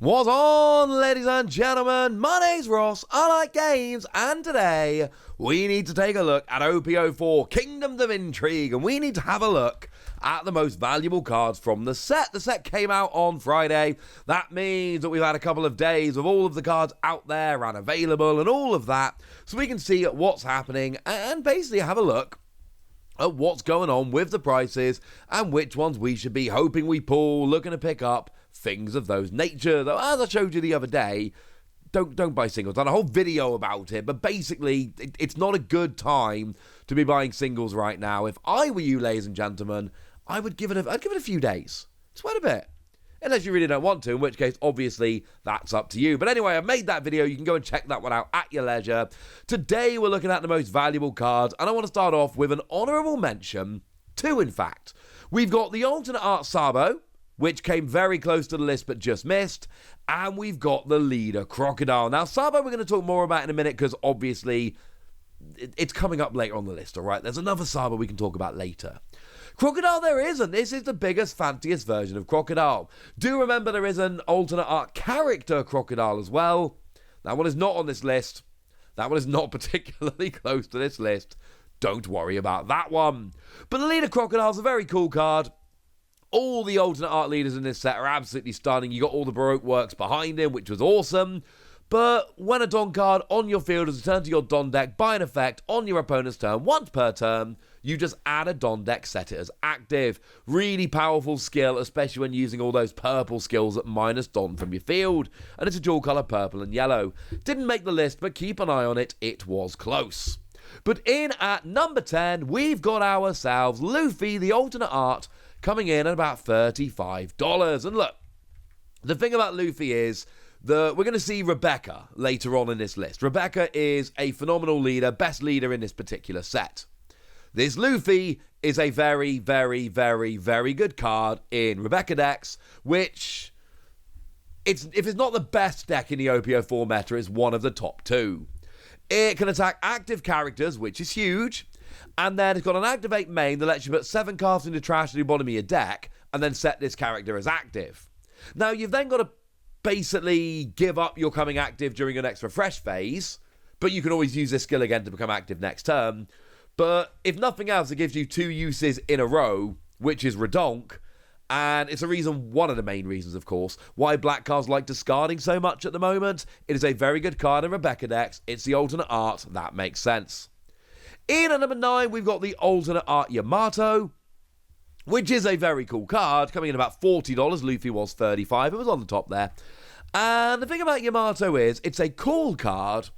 What's on, ladies and gentlemen? My name's Ross, I like games, and today we need to take a look at OP-04, Kingdoms of Intrigue, and we need to have a look at the most valuable cards from the set. The set came out on Friday. That means that we've had a couple of days of all of the cards out there and available and all of that, so we can see what's happening and basically have a look at what's going on with the prices and which ones we should be hoping we pull, looking to pick up, things of those nature. Though, as I showed you the other day, don't buy singles. I've done a whole video about it, but basically, it's not a good time to be buying singles right now. If I were you, ladies and gentlemen, I'd give it a few days. Just wait a bit. Unless you really don't want to, in which case, obviously, that's up to you. But anyway, I've made that video. You can go and check that one out at your leisure. Today, we're looking at the most valuable cards, and I want to start off with an honourable mention. Two, in fact. We've got the alternate art Sabo, which came very close to the list but just missed, and we've got the leader Crocodile. Now, Sabo we're going to talk more about in a minute because, obviously, it's coming up later on the list, all right? There's another Sabo we can talk about later. Crocodile there isn't. This is the biggest, fanciest version of Crocodile. Do remember there is an alternate art character Crocodile as well. That one is not on this list. That one is not particularly close to this list. Don't worry about that one. But the leader Crocodile is a very cool card. All the alternate art leaders in this set are absolutely stunning. You got all the Baroque works behind him, which was awesome. But when a Don card on your field is returned to your Don deck by an effect on your opponent's turn once per turn, you just add a Don deck, set it as active. Really powerful skill, especially when using all those purple skills at minus Don from your field. And it's a dual colour purple and yellow. Didn't make the list, but keep an eye on it. It was close. But in at number 10, we've got ourselves Luffy, the alternate art, coming in at about $35. And look, the thing about Luffy is we're going to see Rebecca later on in this list. Rebecca is a phenomenal leader, best leader in this particular set. This Luffy is a very, very, very, very good card in Rebecca decks, which, if it's not the best deck in the OP-04 meta, is one of the top two. It can attack active characters, which is huge, and then it's got an activate main that lets you put 7 cards into trash at the bottom of your deck, and then set this character as active. Now, you've then got to basically give up your coming active during your next refresh phase, but you can always use this skill again to become active next turn. But if nothing else, it gives you 2 uses in a row, which is redonk, and it's one of the main reasons, of course, why black cards like discarding so much at the moment. It is a very good card in Rebecca decks. It's the alternate art. That makes sense. In at number 9, we've got the alternate art Yamato, which is a very cool card, coming in about $40. Luffy was $35. It was on the top there. And the thing about Yamato is, it's a cool card.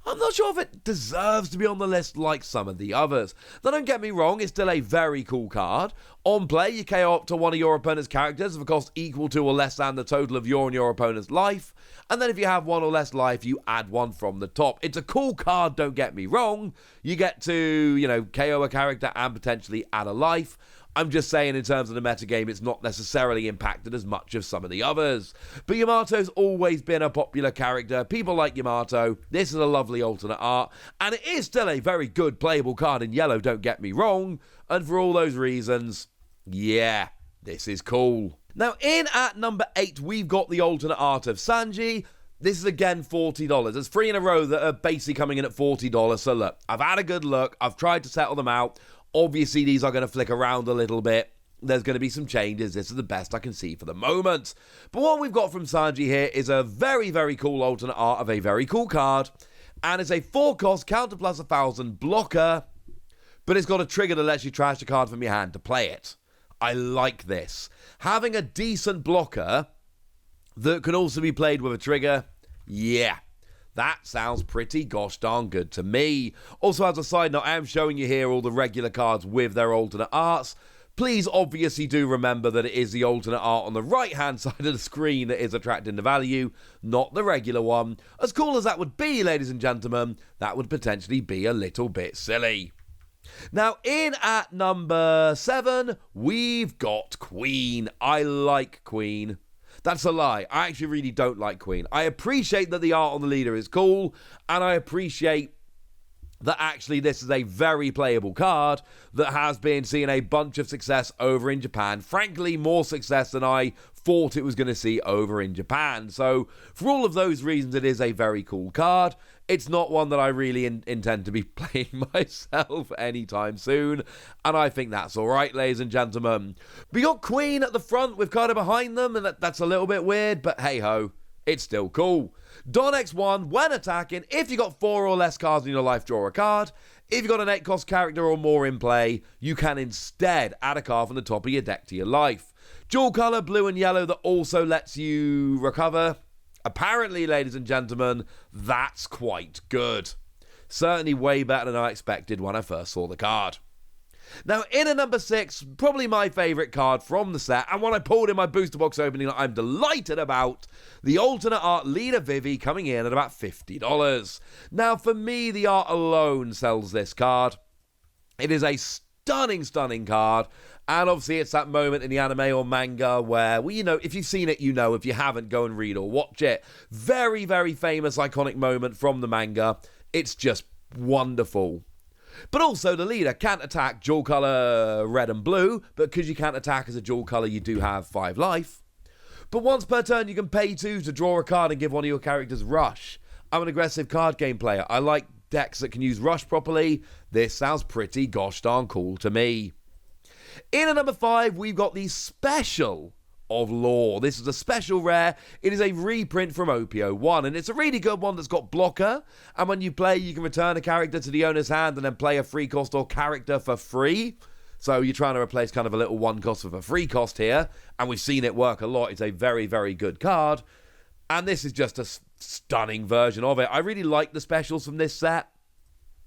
I'm not sure if it deserves to be on the list like some of the others. Now, don't get me wrong, it's still a very cool card. On play, you KO up to one of your opponent's characters of a cost equal to or less than the total of your and your opponent's life. And then if you have 1 or less life, you add 1 from the top. It's a cool card, don't get me wrong. You get to, KO a character and potentially add a life. I'm just saying in terms of the metagame, it's not necessarily impacted as much as some of the others. But Yamato's always been a popular character. People like Yamato. This is a lovely alternate art. And it is still a very good playable card in yellow, don't get me wrong. And for all those reasons, yeah, this is cool. Now, in at number 8, we've got the alternate art of Sanji. This is again $40. There's 3 in a row that are basically coming in at $40. So look, I've had a good look. I've tried to settle them out. Obviously, these are going to flick around a little bit. There's going to be some changes. This is the best I can see for the moment. But what we've got from Sanji here is a very, very cool alternate art of a very cool card. And it's a 4-cost counter plus 1,000 blocker. But it's got a trigger that lets you trash a card from your hand to play it. I like this. Having a decent blocker that can also be played with a trigger, yeah. That sounds pretty gosh darn good to me. Also, as a side note, I am showing you here all the regular cards with their alternate arts. Please obviously do remember that it is the alternate art on the right-hand side of the screen that is attracting the value, not the regular one. As cool as that would be, ladies and gentlemen, that would potentially be a little bit silly. Now, in at number 7, we've got Queen. I like Queen. That's a lie. I actually really don't like Queen. I appreciate that the art on the leader is cool, and I appreciate that actually this is a very playable card that has been seeing a bunch of success over in Japan. Frankly, more success than I thought it was going to see over in Japan. So for all of those reasons, it is a very cool card. It's not one that I really intend to be playing myself anytime soon, and I think that's all right, ladies and gentlemen. We got Queen at the front with Carter behind them, and that's a little bit weird, but hey-ho, it's still cool. Don X1, when attacking, if you got 4 or less cards in your life, draw a card. If you got an 8-cost character or more in play, you can instead add a card from the top of your deck to your life. Dual colour, blue and yellow, that also lets you recover. Apparently, ladies and gentlemen, that's quite good. Certainly way better than I expected when I first saw the card. Now, in at number 6, probably my favourite card from the set, and one I pulled in my booster box opening that I'm delighted about, the alternate art leader Vivy, coming in at about $50. Now, for me, the art alone sells this card. It is a stunning, stunning card. And obviously, it's that moment in the anime or manga where, well, you know, if you've seen it, you know. If you haven't, go and read or watch it. Very, very famous, iconic moment from the manga. It's just wonderful. But also, the leader can't attack dual colour red and blue, but because you can't attack as a dual colour, you do have 5 life. But once per turn, you can pay 2 to draw a card and give one of your characters rush. I'm an aggressive card game player. I like decks that can use rush properly. This sounds pretty gosh darn cool to me. In at number 5, we've got the Special of Law. This is a special rare. It is a reprint from OP-01, and it's a really good one that's got blocker, and when you play, you can return a character to the owner's hand and then play a free cost or character for free. So you're trying to replace kind of a little one cost with a free cost here, and we've seen it work a lot. It's a very, very good card, and this is just a stunning version of it. I really like the specials from this set,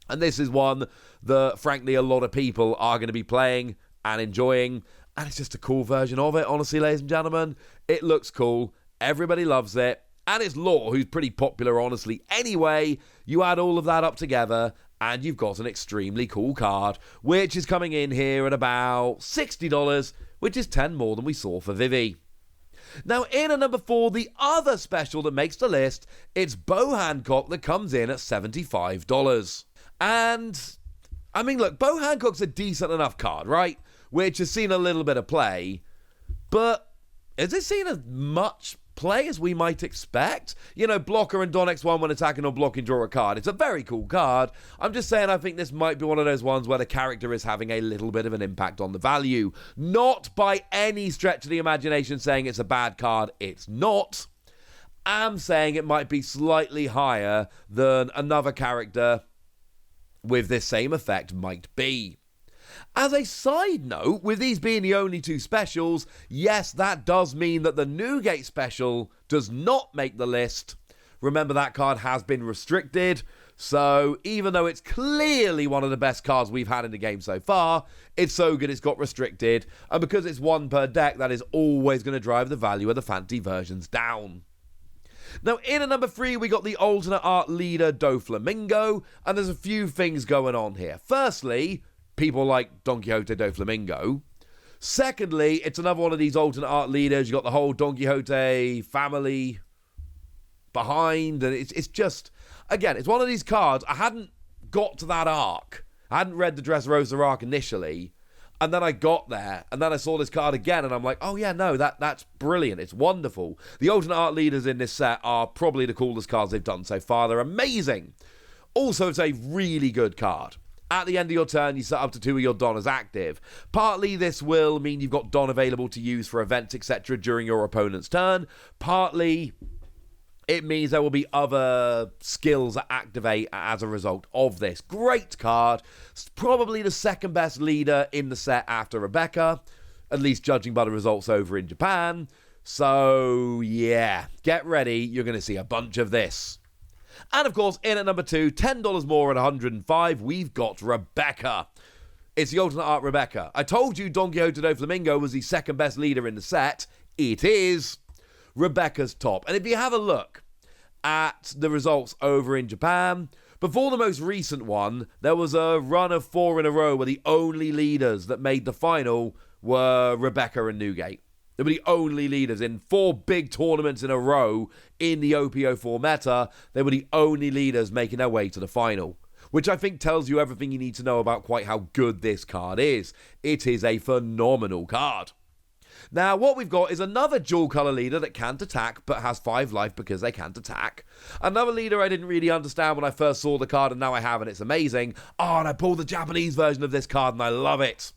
and this is one that, frankly, a lot of people are going to be playing and enjoying, and it's just a cool version of it, honestly, ladies and gentlemen. It looks cool, everybody loves it, and it's Law, who's pretty popular, honestly. Anyway, you add all of that up together, and you've got an extremely cool card, which is coming in here at about $60, which is 10 more than we saw for Vivy. Now, in at number 4, the other special that makes the list, it's Bo Hancock that comes in at $75. And, I mean, look, Bo Hancock's a decent enough card, right? Which has seen a little bit of play, but has it seen as much play as we might expect? You know, blocker and Don X1 when attacking or blocking, draw a card. It's a very cool card. I'm just saying I think this might be one of those ones where the character is having a little bit of an impact on the value. Not by any stretch of the imagination saying it's a bad card. It's not. I'm saying it might be slightly higher than another character with this same effect might be. As a side note, with these being the only 2 specials, yes, that does mean that the Newgate special does not make the list. Remember, that card has been restricted, so even though it's clearly one of the best cards we've had in the game so far, it's so good it's got restricted, and because it's 1 per deck, that is always going to drive the value of the fantasy versions down. Now, in at number 3, we got the alternate art leader Doflamingo, and there's a few things going on here. Firstly, people like Don Quixote Doflamingo. Secondly, it's another one of these alternate art leaders. You got the whole Don Quixote family behind, and it's just, again, it's one of these cards. I hadn't got to that arc. I hadn't read the Dressrosa arc initially, and then I got there, and then I saw this card again, and I'm like, oh yeah, no, that's brilliant. It's wonderful. The alternate art leaders in this set are probably the coolest cards they've done so far. They're amazing. Also, it's a really good card. At the end of your turn, you set up to 2 of your Don as active. Partly this will mean you've got Don available to use for events, etc. during your opponent's turn. Partly it means there will be other skills that activate as a result of this. Great card. It's probably the second best leader in the set after Rebecca, at least judging by the results over in Japan. So, yeah, get ready. You're going to see a bunch of this. And, of course, in at number 2, $10 more at $105, we've got Rebecca. It's the alternate art Rebecca. I told you Don Quixote Doflamingo was the second best leader in the set. It is. Rebecca's top. And if you have a look at the results over in Japan, before the most recent one, there was a run of 4 in a row where the only leaders that made the final were Rebecca and Newgate. They were the only leaders in 4 big tournaments in a row in the OP-04 meta. They were the only leaders making their way to the final, which I think tells you everything you need to know about quite how good this card is. It is a phenomenal card. Now, what we've got is another dual colour leader that can't attack, but has 5 life because they can't attack. Another leader I didn't really understand when I first saw the card, and now I have, and it's amazing. Oh, and I pulled the Japanese version of this card, and I love it.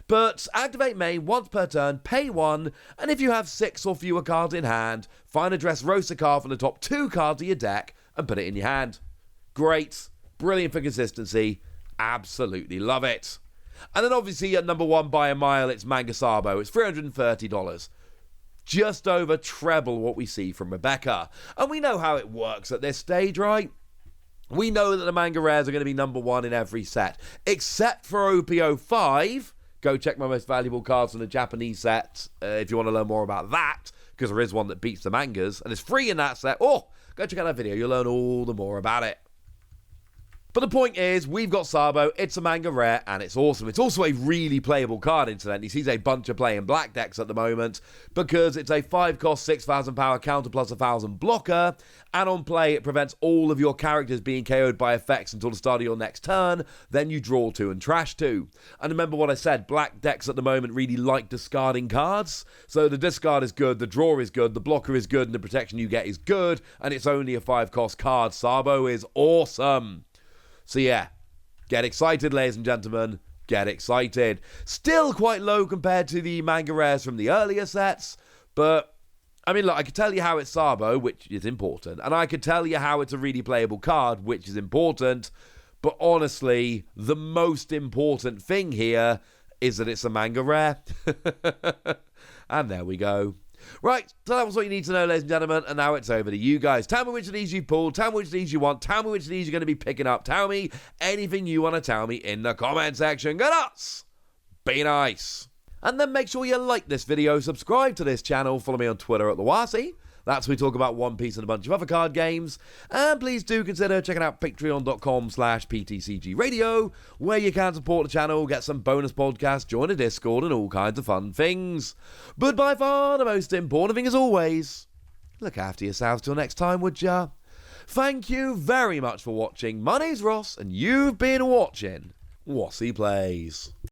But activate main once per turn, pay 1, and if you have 6 or fewer cards in hand, find a Dressrosa card from the top 2 cards of your deck and put it in your hand. Great. Brilliant for consistency. Absolutely love it. And then obviously at number 1 by a mile, it's Manga Sabo. It's $330. Just over treble what we see from Rebecca. And we know how it works at this stage, right? We know that the manga rares are going to be number 1 in every set, except for OP-05. Go check my most valuable cards from the Japanese set if you want to learn more about that, because there is one that beats the mangas, and it's free in that set. Oh, go check out that video. You'll learn all the more about it. But the point is, we've got Sabo, it's a manga rare, and it's awesome. It's also a really playable card, incidentally. He sees a bunch of play in black decks at the moment, because it's a 5-cost, 6,000 power counter plus 1,000 blocker, and on play, it prevents all of your characters being KO'd by effects until the start of your next turn. Then you draw 2 and trash 2. And remember what I said, black decks at the moment really like discarding cards. So the discard is good, the draw is good, the blocker is good, and the protection you get is good, and it's only a 5-cost card. Sabo is awesome. So yeah, get excited, ladies and gentlemen. Get excited. Still quite low compared to the manga rares from the earlier sets, but I mean, look, I could tell you how it's Sabo, which is important, and I could tell you how it's a really playable card, which is important, but honestly, the most important thing here is that it's a manga rare. And there we go. Right, so that was what you need to know, ladies and gentlemen, and now it's over to you guys. Tell me which of these you pulled, tell me which of these you want, tell me which of these you're going to be picking up, tell me anything you want to tell me in the comment section. Go nuts! Be nice! And then make sure you like this video, subscribe to this channel, follow me on Twitter at the Wasi. That's where we talk about One Piece and a bunch of other card games. And please do consider checking out patreon.com/PTCG Radio, where you can support the channel, get some bonus podcasts, join a Discord, and all kinds of fun things. But by far, the most important thing as always, look after yourselves till next time, would ya? Thank you very much for watching. My name's Ross, and you've been watching Wasi Plays.